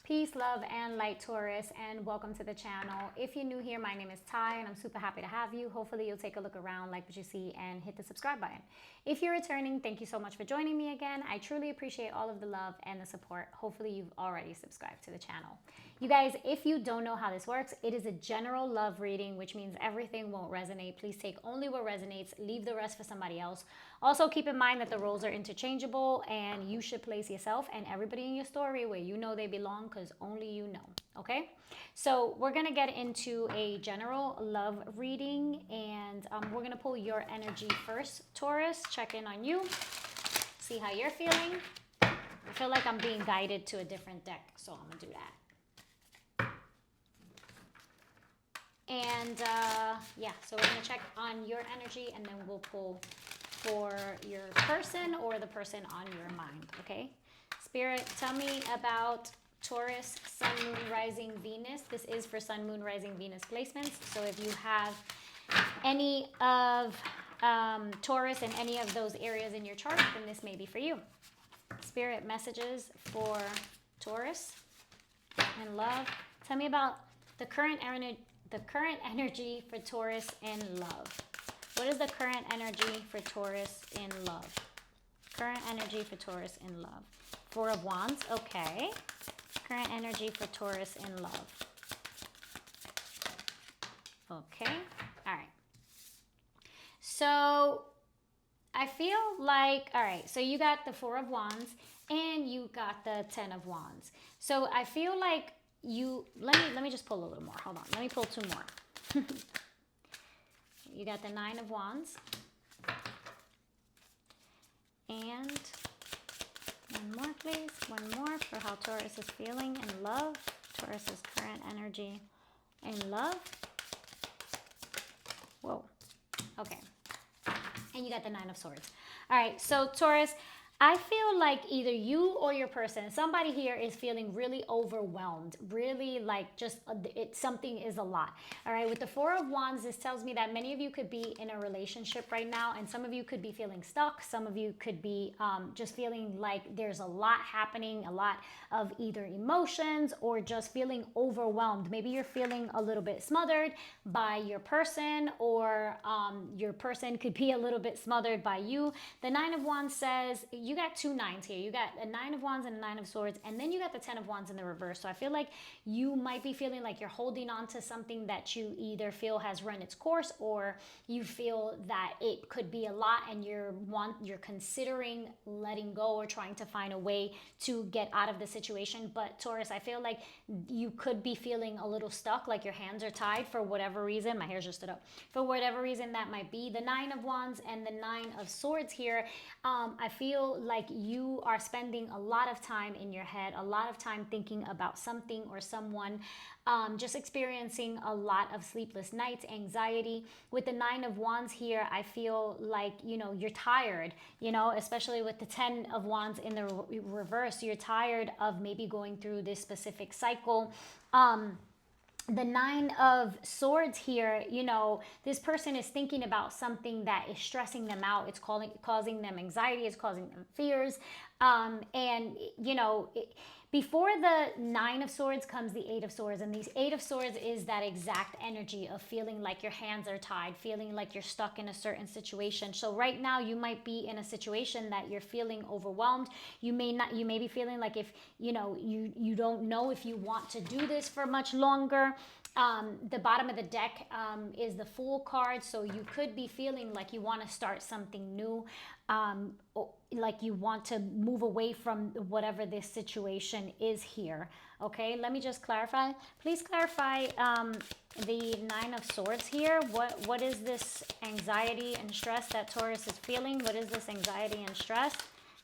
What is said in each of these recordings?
Peace, love, and light, Taurus, and welcome to the channel. If you're new here, my name is Ty, and I'm super happy to have you. Hopefully, you'll take a look around, like what you see, and hit the subscribe button. If you're returning, thank you so much for joining me again. I truly appreciate all of the love and the support. Hopefully, you've already subscribed to the channel. You guys, if you don't know how this works, it is a general love reading, which means everything won't resonate. Please take only what resonates, leave the rest for somebody else. Also, keep in mind that the roles are interchangeable, and you should place yourself and everybody in your story where you know they belong, because only you know, okay? So we're going to get into a general love reading, and we're going to pull your energy first, Taurus. Check in on you, see how you're feeling. I feel like I'm being guided to a different deck, so I'm going to do that. And yeah, so we're going to check on your energy, and then we'll pull for your person or the person on your mind, okay? Spirit, tell me about Taurus, Sun, Moon, Rising, Venus. This is for Sun, Moon, Rising, Venus placements. So if you have any of Taurus in any of those areas in your chart, then this may be for you. Spirit, messages for Taurus and love. Tell me about the current energy for Taurus in love. What is the current energy for Taurus in love? Current energy for Taurus in love. Four of Wands, okay. Current energy for Taurus in love. Okay, all right. So I feel like, all right, so you got the Four of Wands and you got the 10 of Wands. So I feel like you, let me just pull a little more. Hold on, let me pull two more. You got the 9 of Wands. And one more, please. One more for how Taurus is feeling in love. Taurus's current energy in love. Whoa. Okay. And you got the 9 of Swords. All right. So Taurus, I feel like either you or your person, somebody here is feeling really overwhelmed, really like just something is a lot. All right, with the Four of Wands, this tells me that many of you could be in a relationship right now, and some of you could be feeling stuck. Some of you could be just feeling like there's a lot happening, a lot of either emotions or just feeling overwhelmed. Maybe you're feeling a little bit smothered by your person, or your person could be a little bit smothered by you. The 9 of Wands says, you got two nines here. You got a 9 of Wands and a 9 of Swords, and then you got the 10 of Wands in the reverse. So I feel like you might be feeling like you're holding on to something that you either feel has run its course, or you feel that it could be a lot and you're considering letting go or trying to find a way to get out of the situation. But Taurus, I feel like you could be feeling a little stuck, like your hands are tied for whatever reason. My hair's just stood up. For whatever reason that might be. The 9 of Wands and the 9 of Swords here, I feel like you are spending a lot of time in your head, a lot of time thinking about something or someone, just experiencing a lot of sleepless nights, anxiety. With the 9 of Wands here, I feel like, you know, you're tired, you know, especially with the 10 of Wands in the reverse. You're tired of maybe going through this specific cycle. The 9 of Swords here, you know, this person is thinking about something that is stressing them out. It's causing them anxiety. It's causing them fears. And, you know, before the 9 of Swords comes the 8 of Swords. And these 8 of Swords is that exact energy of feeling like your hands are tied, feeling like you're stuck in a certain situation. So right now you might be in a situation that you're feeling overwhelmed. You may be feeling like, if, you know, you don't know if you want to do this for much longer. The bottom of the deck is the Fool card. So you could be feeling like you want to start something new. Like you want to move away from whatever this situation is here. Okay, let me just clarify. Please clarify the 9 of Swords here. What is this anxiety and stress that Taurus is feeling? What is this anxiety and stress?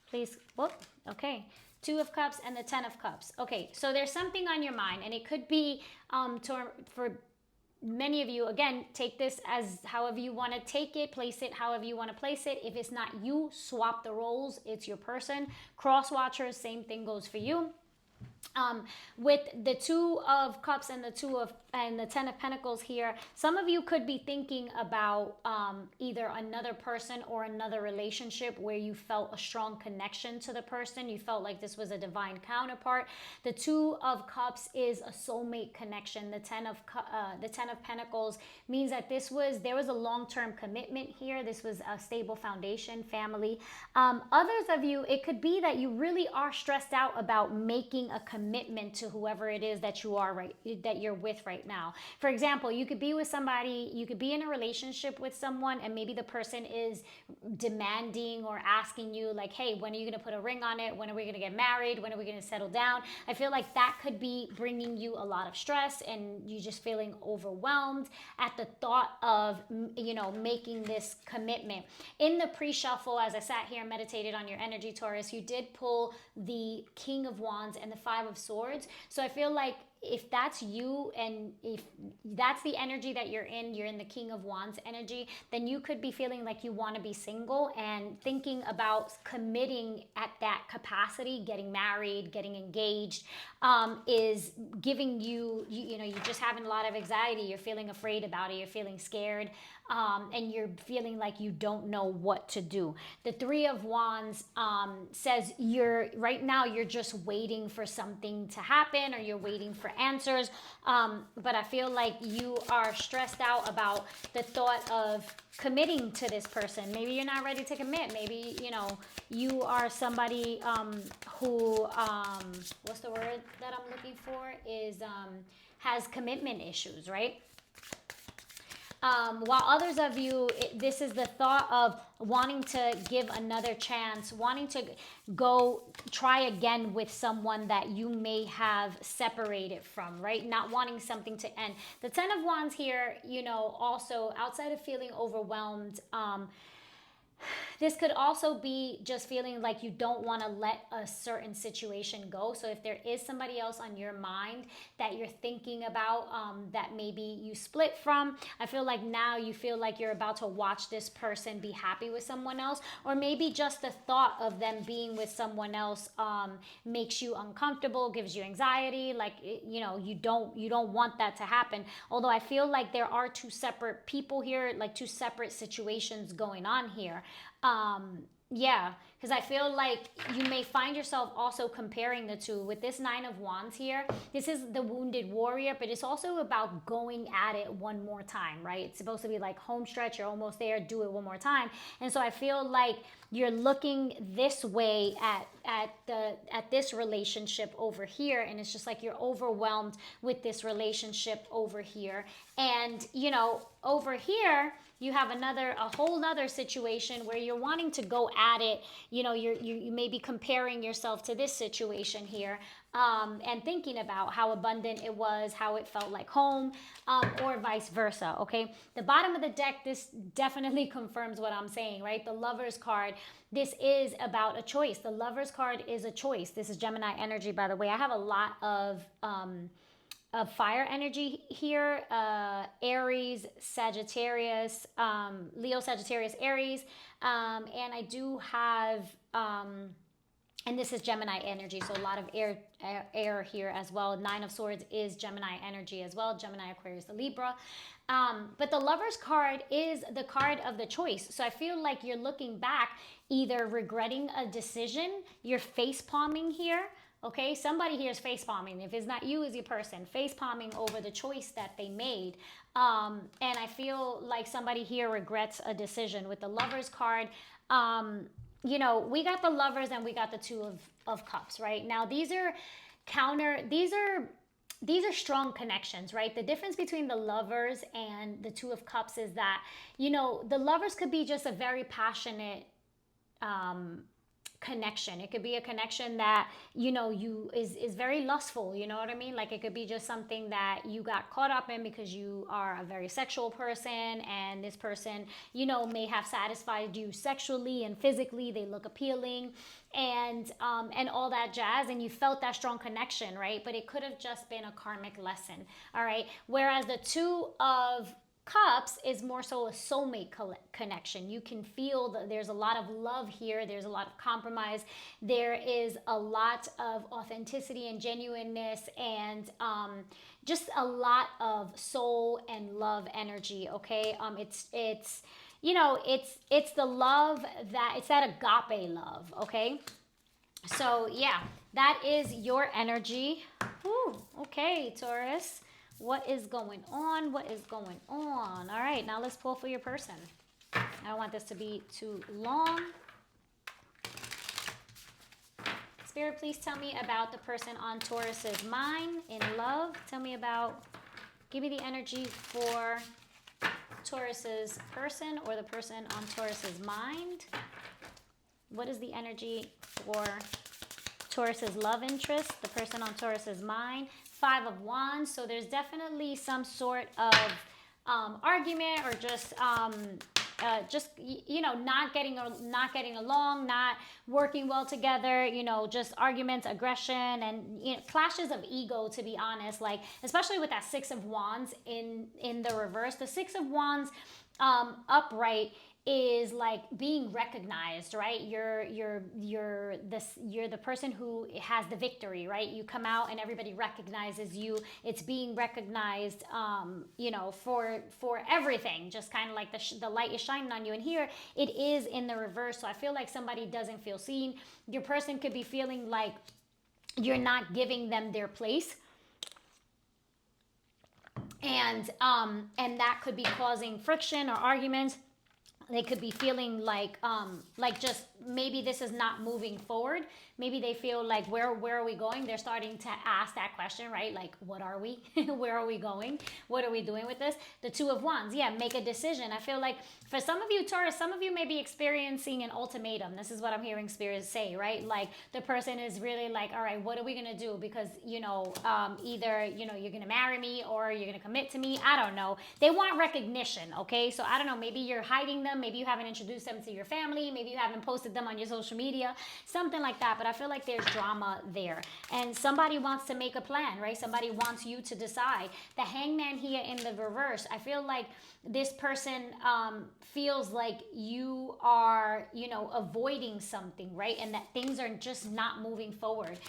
Please, whoop, okay. 2 of Cups and the 10 of Cups. Okay, so there's something on your mind, and it could be for many of you, again, take this as however you want to take it, place it however you want to place it. If it's not you, swap the roles. It's your person. Cross watchers, same thing goes for you. With the Two of Cups and the Ten of Pentacles here, some of you could be thinking about either another person or another relationship where you felt a strong connection to the person. You felt like this was a divine counterpart. The Two of Cups is a soulmate connection. The Ten of Pentacles means that there was a long-term commitment here. This was a stable foundation, family. Others of you, it could be that you really are stressed out about making a commitment to whoever it is that you're with right now. For example, you could be with somebody, you could be in a relationship with someone, and maybe the person is demanding or asking you like, hey, when are you going to put a ring on it? When are we going to get married? When are we going to settle down? I feel like that could be bringing you a lot of stress, and you just feeling overwhelmed at the thought of, making this commitment. In the pre-shuffle, as I sat here and meditated on your energy, Taurus, you did pull the King of Wands and the Five of Swords. So I feel like if that's you, and if that's the energy that you're in the King of Wands energy, then you could be feeling like you want to be single and thinking about committing at that capacity. Getting married, getting engaged is giving you, you're just having a lot of anxiety. You're feeling afraid about it. You're feeling scared. And you're feeling like you don't know what to do. The Three of Wands says right now you're just waiting for something to happen, or you're waiting for answers. But I feel like you are stressed out about the thought of committing to this person. Maybe you're not ready to commit. Maybe, you are somebody who, what's the word that I'm looking for, is has commitment issues, right? While others of you, this is the thought of wanting to give another chance, wanting to go try again with someone that you may have separated from, right? Not wanting something to end. The Ten of Wands here, also outside of feeling overwhelmed, this could also be just feeling like you don't want to let a certain situation go. So if there is somebody else on your mind that you're thinking about, that maybe you split from, I feel like now you feel like you're about to watch this person be happy with someone else, or maybe just the thought of them being with someone else makes you uncomfortable, gives you anxiety. Like, you don't want that to happen. Although I feel like there are two separate people here, like two separate situations going on here. Because I feel like you may find yourself also comparing the two. With this Nine of Wands here, this is the wounded warrior, but it's also about going at it one more time, right? It's supposed to be like home stretch, you're almost there, do it one more time. And so I feel like you're looking this way at this relationship over here, and it's just like you're overwhelmed with this relationship over here. And over here you have a whole nother situation where you're wanting to go at it. You may be comparing yourself to this situation here, and thinking about how abundant it was, how it felt like home, or vice versa. Okay, the bottom of the deck, this definitely confirms what I'm saying, right? The Lover's card, this is about a choice. The Lover's card is a choice. This is Gemini energy, by the way. I have a lot of fire energy here, Aries, Sagittarius, Leo, Sagittarius, Aries, and I do have, and this is Gemini energy, so a lot of air here as well. Nine of Swords is Gemini energy as well, Gemini, Aquarius, the Libra. But the Lover's card is the card of the choice. So I feel like you're looking back, either regretting a decision, you're face palming here. Okay, somebody here is face palming. If it's not you, is your person face palming over the choice that they made. And I feel like somebody here regrets a decision. With the Lover's card, we got the Lovers and we got the Two of Cups, right? Now, these are strong connections, right? The difference between the Lovers and the Two of Cups is that, the Lovers could be just a very passionate connection. It could be a connection that is very lustful, you know what I mean? Like, it could be just something that you got caught up in because you are a very sexual person, and this person may have satisfied you sexually and physically. They look appealing and all that jazz, and you felt that strong connection, right? But it could have just been a karmic lesson. All right, whereas the Two of Cups is more so a soulmate connection. You can feel that there's a lot of love here. There's a lot of compromise. There is a lot of authenticity and genuineness, and just a lot of soul and love energy. Okay, it's you know, it's the love it's that agape love. Okay, so yeah, that is your energy. Ooh, okay, Taurus. What is going on? What is going on? All right, now let's pull for your person. I don't want this to be too long. Spirit, please tell me about the person on Taurus's mind in love. Tell me about, give me the energy for Taurus's person, or the person on Taurus's mind. What is the energy for Taurus's love interest, the person on Taurus's mind? 5 of Wands. So there's definitely some sort of argument, or just you know, not getting along, not working well together, you know, just arguments, aggression, and, you know, clashes of ego, to be honest. Like, especially with that 6 of Wands in the reverse. The 6 of Wands upright is like being recognized, right? You're the person who has the victory, right? You come out and everybody recognizes you. It's being recognized, you know, for everything. Just kind of like the light is shining on you. And here it is in the reverse. So I feel like somebody doesn't feel seen. Your person could be feeling like you're not giving them their place. And that could be causing friction or arguments. They could be feeling like just maybe this is not moving forward. Maybe they feel like, where are we going? They're starting to ask that question, right? Like, what are we? Where are we going? What are we doing with this? The 2 of Wands, yeah, make a decision. I feel like for some of you, Taurus, some of you may be experiencing an ultimatum. This is what I'm hearing spirits say, right? Like, the person is really like, all right, what are we going to do? Because, you know, either, you know, you're going to marry me or you're going to commit to me. I don't know. They want recognition, okay? So I don't know, maybe you're hiding them. Maybe you haven't introduced them to your family. Maybe you haven't posted them on your social media, something like that. But I feel like there's drama there, and somebody wants to make a plan, right? Somebody wants you to decide. The Hangman here in the reverse, I feel like this person feels like you are, you know, avoiding something, right? And that things are just not moving forward.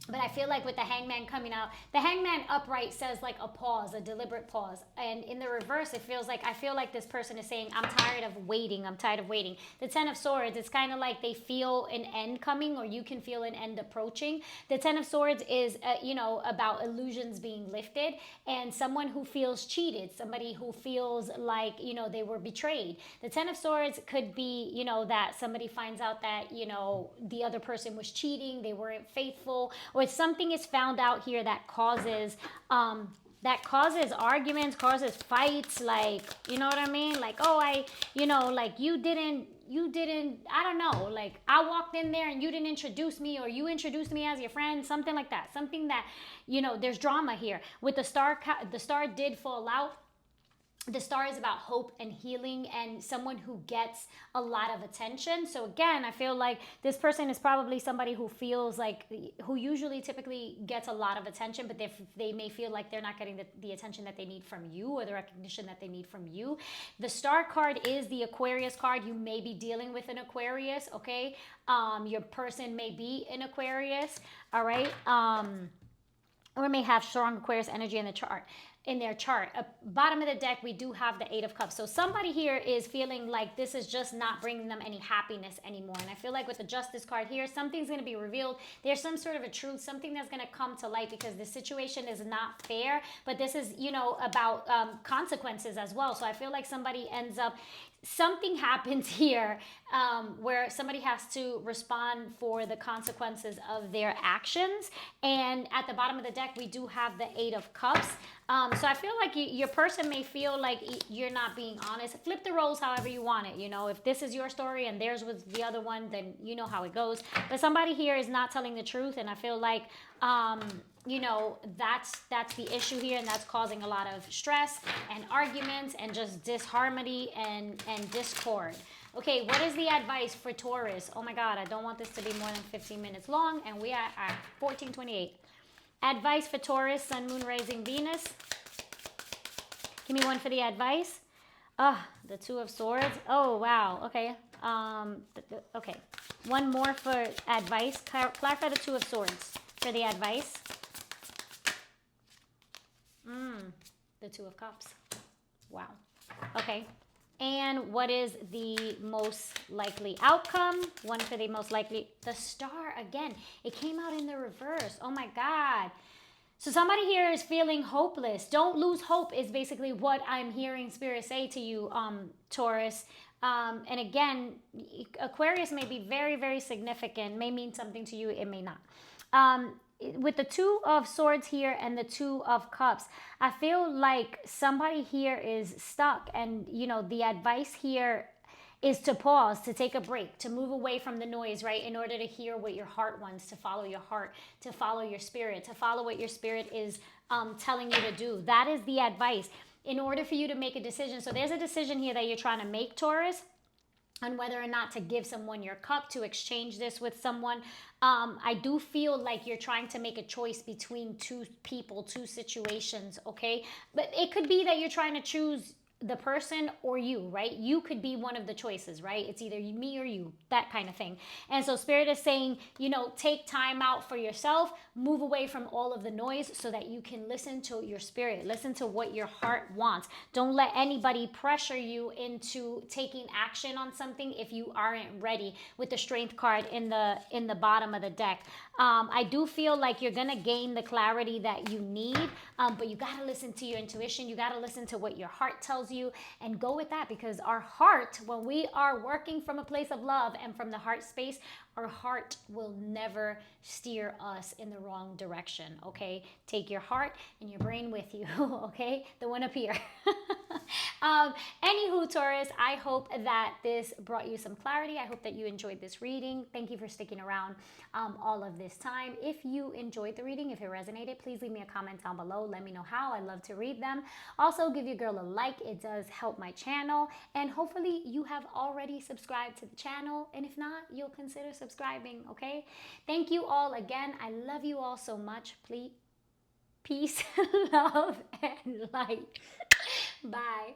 But I feel like with the Hangman coming out, the Hangman upright says like a pause, a deliberate pause. And in the reverse, it feels like, I feel like this person is saying, I'm tired of waiting. I'm tired of waiting. The 10 of Swords, it's kind of like they feel an end coming, or you can feel an end approaching. The 10 of Swords is, you know, about illusions being lifted, and someone who feels cheated, somebody who feels like, you know, they were betrayed. The 10 of Swords could be, you know, that somebody finds out that, you know, the other person was cheating, they weren't faithful, or something is found out here that causes arguments, causes fights, like, you know what I mean? Like, oh, you know, like you didn't, I don't know, like I walked in there and you didn't introduce me, or you introduced me as your friend, something like that. Something that, you know, there's drama here. With the star did fall out. The star is about hope and healing, and someone who gets a lot of attention. So again, I feel like this person is probably somebody who feels like, who usually typically gets a lot of attention, but they may feel like they're not getting the attention that they need from you, or the recognition that they need from you. The star card is the Aquarius card. You may be dealing with an Aquarius, okay? Your person may be an Aquarius, all right? Or may have strong Aquarius energy in the chart. In their chart. Bottom of the deck, we do have the 8 of Cups. So somebody here is feeling like this is just not bringing them any happiness anymore. And I feel like with the Justice card here, something's going to be revealed. There's some sort of a truth, something that's going to come to light, because the situation is not fair. But this is, you know, about consequences as well. So I feel like somebody ends up, something happens here where somebody has to respond for the consequences of their actions. And at the bottom of the deck, we do have the 8 of Cups. So I feel like your person may feel like you're not being honest. Flip the roles however you want it. You know, if this is your story and theirs was the other one, then you know how it goes. But somebody here is not telling the truth, and I feel like, you know, that's the issue here, and that's causing a lot of stress and arguments and just disharmony and discord. Okay, what is the advice for Taurus? Oh my God, I don't want this to be more than 15 minutes long, and we are at 14:28. Advice for Taurus, Sun, Moon, Rising, Venus. Give me one for the advice. The Two of Swords. Oh, wow. Okay. Okay. One more for advice. Clarify the Two of Swords for the advice. The Two of Cups. Wow. Okay. And what is the most likely outcome? One for the most likely. The Star again. It came out in the reverse. Oh my God. So somebody here is feeling hopeless. Don't lose hope is basically what I'm hearing Spirit say to you, Taurus. And again, Aquarius may be very, very significant, may mean something to you, it may not. With the Two of Swords here and the Two of Cups, I feel like somebody here is stuck. And, you know, the advice here is to pause, to take a break, to move away from the noise, right? In order to hear what your heart wants, to follow your heart, to follow your spirit, to follow what your spirit is telling you to do. That is the advice. In order for you to make a decision. So there's a decision here that you're trying to make, Taurus, on whether or not to give someone your cup, to exchange this with someone. I do feel like you're trying to make a choice between two people, two situations, okay? But it could be that you're trying to choose the person or you, right? You could be one of the choices, right? It's either me or you, that kind of thing. And so Spirit is saying, you know, take time out for yourself, move away from all of the noise so that you can listen to your spirit, listen to what your heart wants. Don't let anybody pressure you into taking action on something if you aren't ready, with the Strength card in the bottom of the deck. I do feel like you're gonna gain the clarity that you need, but you gotta listen to your intuition. You gotta listen to what your heart tells you and go with that, because our heart, when we are working from a place of love and from the heart space, our heart will never steer us in the wrong direction, okay? Take your heart and your brain with you, okay? The one up here. Anywho, Taurus, I hope that this brought you some clarity. I hope that you enjoyed this reading. Thank you for sticking around all of this time. If you enjoyed the reading, if it resonated, please leave me a comment down below. Let me know how. I love to read them. Also, give your girl a like. It does help my channel. And hopefully you have already subscribed to the channel. And if not, you'll consider subscribing, okay? Thank you all again. I love you all so much. Please, peace, love, and light. Bye.